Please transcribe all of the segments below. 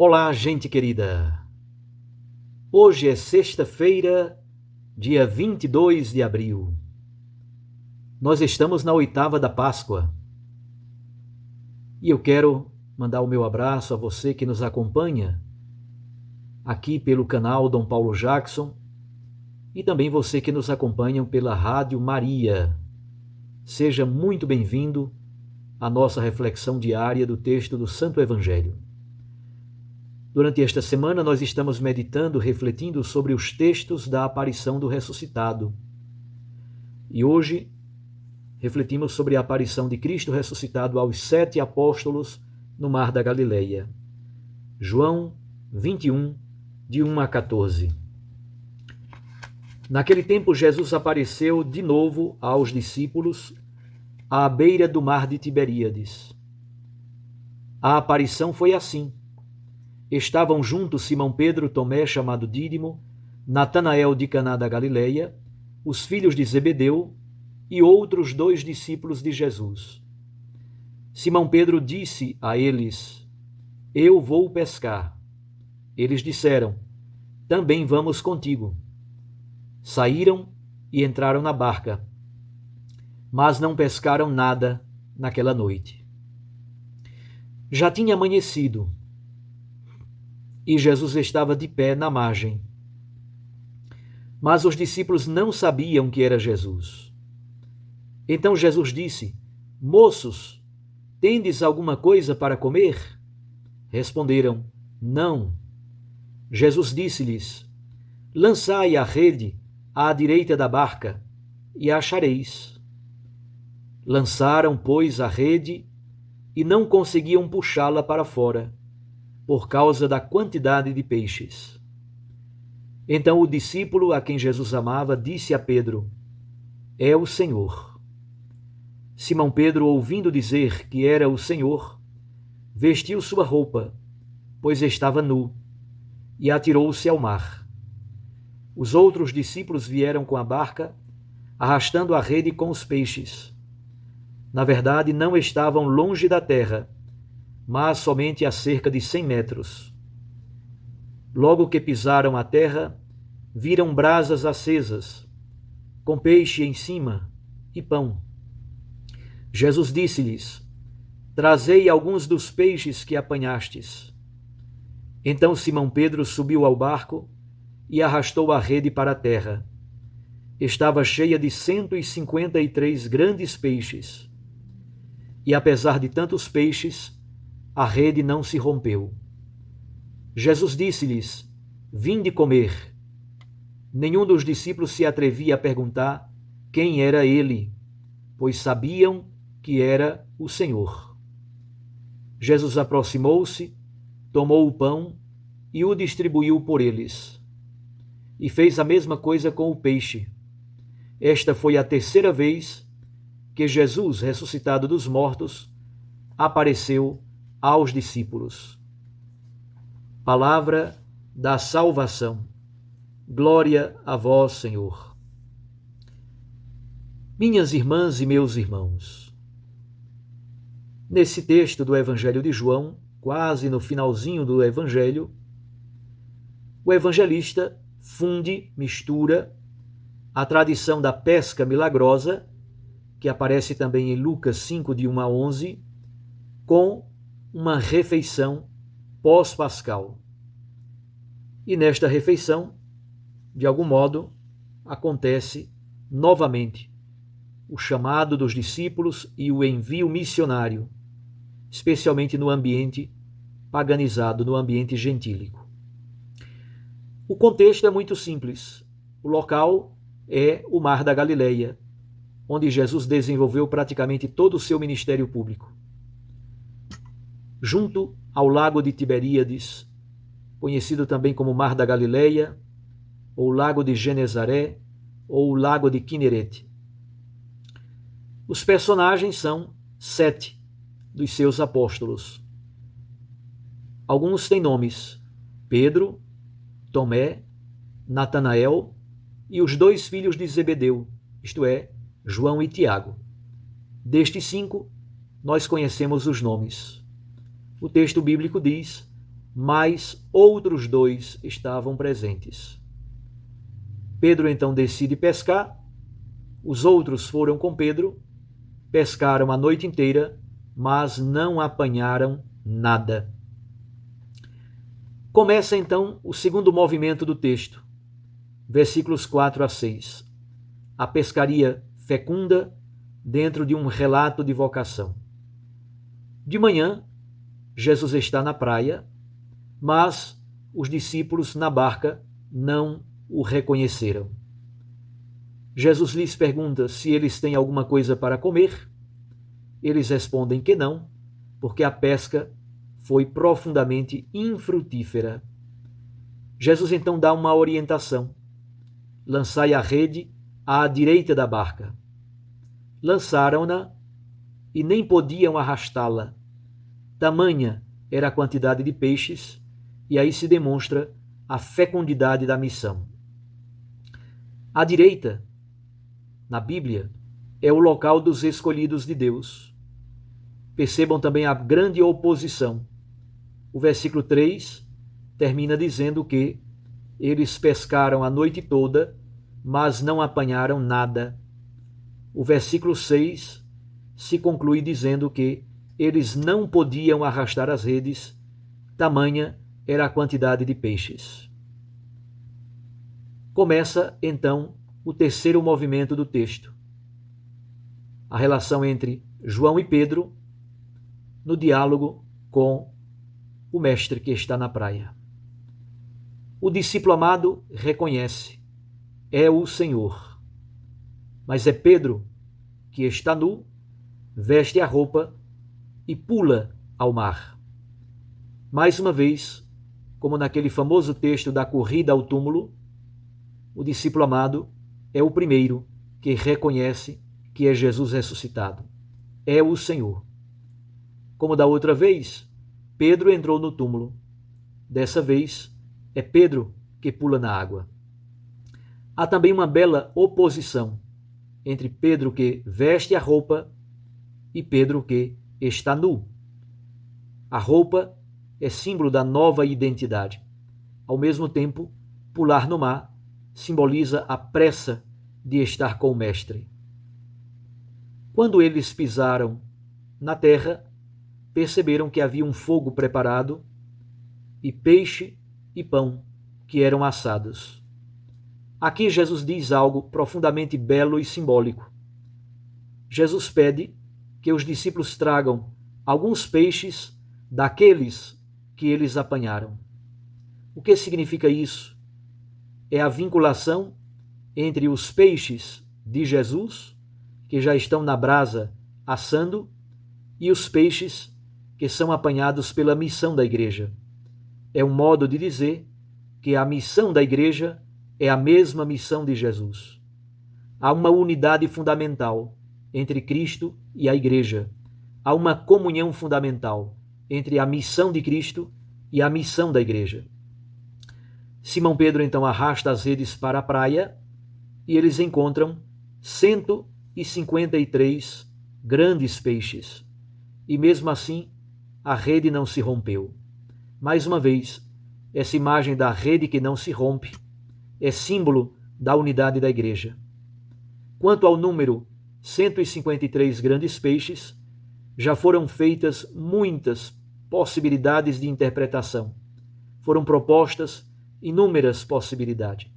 Olá, gente querida! Hoje é sexta-feira, dia 22 de abril. Nós estamos na oitava da Páscoa. E eu quero mandar o meu abraço a você que nos acompanha aqui pelo canal Dom Paulo Jackson e também você que nos acompanha pela Rádio Maria. Seja muito bem-vindo à nossa reflexão diária do texto do Santo Evangelho. Durante esta semana, nós estamos meditando, refletindo sobre os textos da aparição do ressuscitado. E hoje, refletimos sobre a aparição de Cristo ressuscitado aos 7 apóstolos no Mar da Galileia. João 21, de 1 a 14. Naquele tempo, Jesus apareceu de novo aos discípulos à beira do mar de Tiberíades. A aparição foi assim. Estavam juntos Simão Pedro, Tomé, chamado Dídimo, Natanael de Caná da Galileia, os filhos de Zebedeu e outros 2 discípulos de Jesus. Simão Pedro disse a eles: Eu vou pescar. Eles disseram: Também vamos contigo. Saíram e entraram na barca, mas não pescaram nada naquela noite. Já tinha amanhecido e Jesus estava de pé na margem. Mas os discípulos não sabiam que era Jesus. Então Jesus disse: Moços, tendes alguma coisa para comer? Responderam: Não. Jesus disse-lhes: Lançai a rede à direita da barca e a achareis. Lançaram, pois, a rede e não conseguiam puxá-la para fora, por causa da quantidade de peixes. Então o discípulo a quem Jesus amava disse a Pedro: É o Senhor. Simão Pedro, ouvindo dizer que era o Senhor, vestiu sua roupa, pois estava nu, e atirou-se ao mar. Os outros discípulos vieram com a barca, arrastando a rede com os peixes. Na verdade, não estavam longe da terra, mas somente a cerca de 100 metros. Logo que pisaram a terra, viram brasas acesas, com peixe em cima e pão. Jesus disse-lhes: Trazei alguns dos peixes que apanhastes. Então Simão Pedro subiu ao barco e arrastou a rede para a terra. Estava cheia de 153 grandes peixes. E apesar de tantos peixes, a rede não se rompeu. Jesus disse-lhes: Vinde comer. Nenhum dos discípulos se atrevia a perguntar quem era ele, pois sabiam que era o Senhor. Jesus aproximou-se, tomou o pão e o distribuiu por eles. E fez a mesma coisa com o peixe. Esta foi a 3ª vez que Jesus, ressuscitado dos mortos, apareceu aos discípulos. Palavra da salvação. Glória a vós, Senhor. Minhas irmãs e meus irmãos, nesse texto do Evangelho de João, quase no finalzinho do Evangelho, o evangelista mistura a tradição da pesca milagrosa, que aparece também em Lucas 5, de 1 a 11, com uma refeição pós-pascal. E nesta refeição, de algum modo, acontece novamente o chamado dos discípulos e o envio missionário, especialmente no ambiente paganizado, no ambiente gentílico. O contexto é muito simples. O local é o Mar da Galileia, onde Jesus desenvolveu praticamente todo o seu ministério público. Junto ao lago de Tiberíades, conhecido também como Mar da Galileia, ou Lago de Genezaré, ou Lago de Quinerete. Os personagens são 7 dos seus apóstolos. Alguns têm nomes: Pedro, Tomé, Natanael e os 2 filhos de Zebedeu, isto é, João e Tiago. Destes 5, nós conhecemos os nomes. O texto bíblico diz: mas outros 2 estavam presentes. Pedro então decide pescar, os outros foram com Pedro, pescaram a noite inteira, mas não apanharam nada. Começa então o segundo movimento do texto, versículos 4 a 6. A pescaria fecunda dentro de um relato de vocação. De manhã, Jesus está na praia, mas os discípulos na barca não o reconheceram. Jesus lhes pergunta se eles têm alguma coisa para comer. Eles respondem que não, porque a pesca foi profundamente infrutífera. Jesus então dá uma orientação: lançai a rede à direita da barca. Lançaram-na e nem podiam arrastá-la. Tamanha era a quantidade de peixes, e aí se demonstra a fecundidade da missão. A direita, na Bíblia, é o local dos escolhidos de Deus. Percebam também a grande oposição. O versículo 3 termina dizendo que eles pescaram a noite toda, mas não apanharam nada. O versículo 6 se conclui dizendo que eles não podiam arrastar as redes, tamanha era a quantidade de peixes. Começa, então, o terceiro movimento do texto. A relação entre João e Pedro no diálogo com o mestre que está na praia. O discípulo amado reconhece: é o Senhor. Mas é Pedro que está nu, veste a roupa e pula ao mar. Mais uma vez, como naquele famoso texto da corrida ao túmulo, o discípulo amado é o primeiro que reconhece que é Jesus ressuscitado. É o Senhor. Como da outra vez, Pedro entrou no túmulo. Dessa vez, é Pedro que pula na água. Há também uma bela oposição entre Pedro que veste a roupa e Pedro que está nu. A roupa é símbolo da nova identidade. Ao mesmo tempo, pular no mar simboliza a pressa de estar com o Mestre. Quando eles pisaram na terra, perceberam que havia um fogo preparado e peixe e pão que eram assados. Aqui Jesus diz algo profundamente belo e simbólico. Jesus pede que os discípulos tragam alguns peixes daqueles que eles apanharam. O que significa isso? É a vinculação entre os peixes de Jesus, que já estão na brasa assando, e os peixes que são apanhados pela missão da igreja. É um modo de dizer que a missão da igreja é a mesma missão de Jesus. Há uma unidade fundamental entre Cristo e a igreja. Há uma comunhão fundamental entre a missão de Cristo e a missão da igreja. Simão Pedro então arrasta as redes para a praia e eles encontram 153 grandes peixes. E mesmo assim, a rede não se rompeu. Mais uma vez, essa imagem da rede que não se rompe é símbolo da unidade da igreja. Quanto ao número 153 grandes peixes, já foram feitas muitas possibilidades de interpretação. Foram propostas inúmeras possibilidades.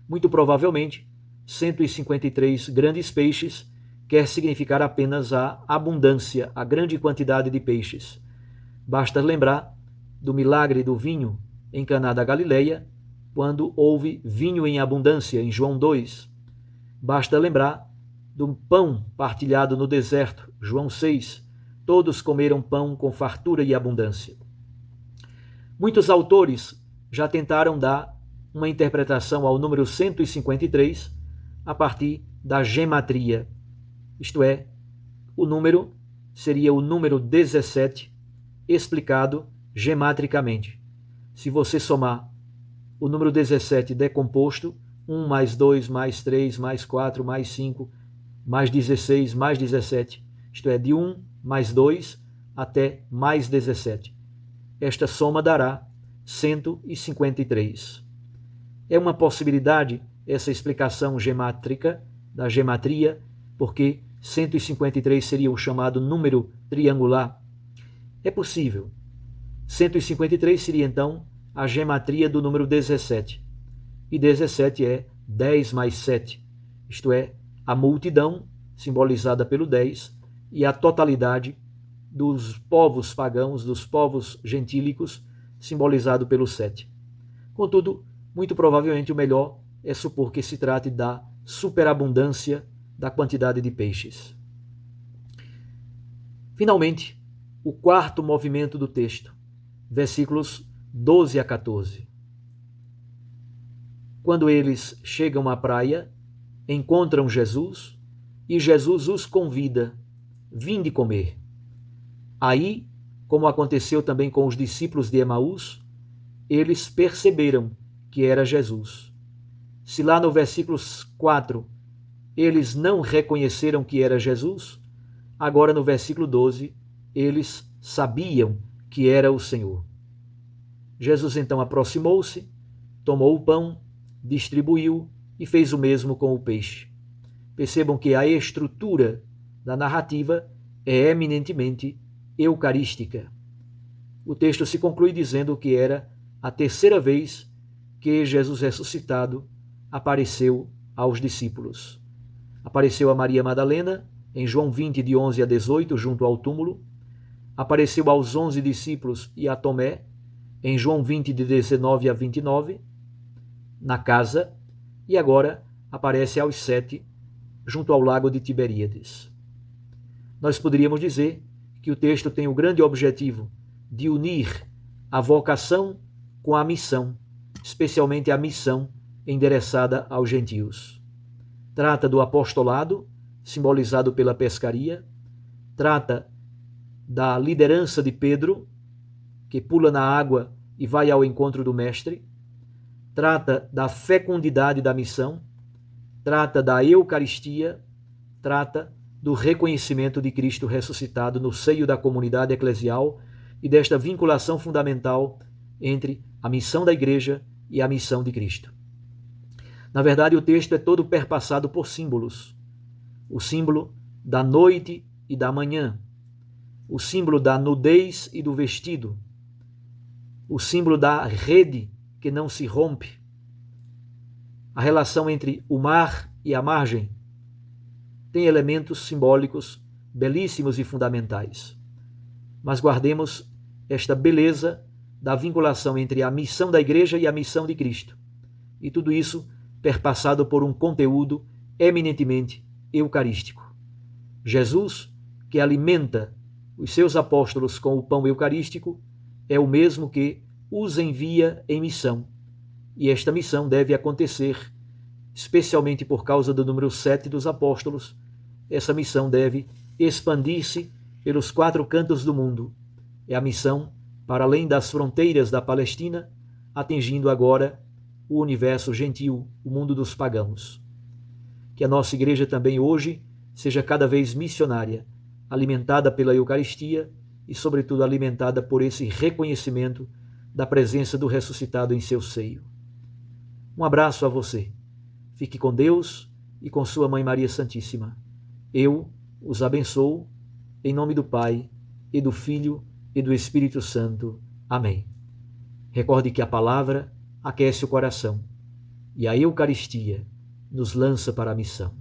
Muito provavelmente, 153 grandes peixes quer significar apenas a abundância, a grande quantidade de peixes. Basta lembrar do milagre do vinho em Caná da Galileia, quando houve vinho em abundância, em João 2. Basta lembrar do pão partilhado no deserto, João 6. Todos comeram pão com fartura e abundância. Muitos autores já tentaram dar uma interpretação ao número 153 a partir da gematria. Isto é, o número seria o número 17 explicado gematricamente. Se você somar o número 17 decomposto, 1 mais 2 mais 3 mais 4 mais 5 mais 16 mais 17, isto é, de 1 mais 2 até mais 17. esta soma dará 153. É uma possibilidade essa explicação gemátrica da gematria, porque 153 seria o chamado número triangular. É possível. 153 seria então a gematria do número 17. E 17 é 10 mais 7, isto é, a multidão, simbolizada pelo 10, e a totalidade dos povos pagãos, dos povos gentílicos, simbolizado pelo 7. Contudo, muito provavelmente o melhor é supor que se trate da superabundância da quantidade de peixes. Finalmente, o quarto movimento do texto, versículos 12 a 14. Quando eles chegam à praia, encontram Jesus e Jesus os convida: vinde comer. Aí, como aconteceu também com os discípulos de Emaús, eles perceberam que era Jesus. Se lá no versículo 4 eles não reconheceram que era Jesus, agora no versículo 12 eles sabiam que era o Senhor. Jesus então aproximou-se, tomou o pão, distribuiu e fez o mesmo com o peixe. Percebam que a estrutura da narrativa é eminentemente eucarística. O texto se conclui dizendo que era a terceira vez que Jesus ressuscitado apareceu aos discípulos. Apareceu a Maria Madalena, em João 20, de 11 a 18, junto ao túmulo. Apareceu aos 11 discípulos e a Tomé, em João 20, de 19 a 29, na casa. E agora aparece aos 7, junto ao lago de Tiberíades. Nós poderíamos dizer que o texto tem o grande objetivo de unir a vocação com a missão, especialmente a missão endereçada aos gentios. Trata do apostolado, simbolizado pela pescaria, trata da liderança de Pedro, que pula na água e vai ao encontro do Mestre, trata da fecundidade da missão, trata da Eucaristia, trata do reconhecimento de Cristo ressuscitado no seio da comunidade eclesial e desta vinculação fundamental entre a missão da Igreja e a missão de Cristo. Na verdade, o texto é todo perpassado por símbolos. O símbolo da noite e da manhã, o símbolo da nudez e do vestido, o símbolo da rede que não se rompe, a relação entre o mar e a margem, tem elementos simbólicos belíssimos e fundamentais. Mas guardemos esta beleza da vinculação entre a missão da Igreja e a missão de Cristo. E tudo isso perpassado por um conteúdo eminentemente eucarístico. Jesus, que alimenta os seus apóstolos com o pão eucarístico, é o mesmo que os envia em missão. E esta missão deve acontecer, especialmente por causa do número 7 dos apóstolos. Essa missão deve expandir-se pelos 4 cantos do mundo. É a missão para além das fronteiras da Palestina, atingindo agora o universo gentil, o mundo dos pagãos. Que a nossa igreja também hoje seja cada vez missionária, alimentada pela Eucaristia e, sobretudo, alimentada por esse reconhecimento da presença do ressuscitado em seu seio. Um abraço a você. Fique com Deus e com sua Mãe Maria Santíssima. Eu os abençoo, em nome do Pai, e do Filho, e do Espírito Santo. Amém. Recorde que a palavra aquece o coração, e a Eucaristia nos lança para a missão.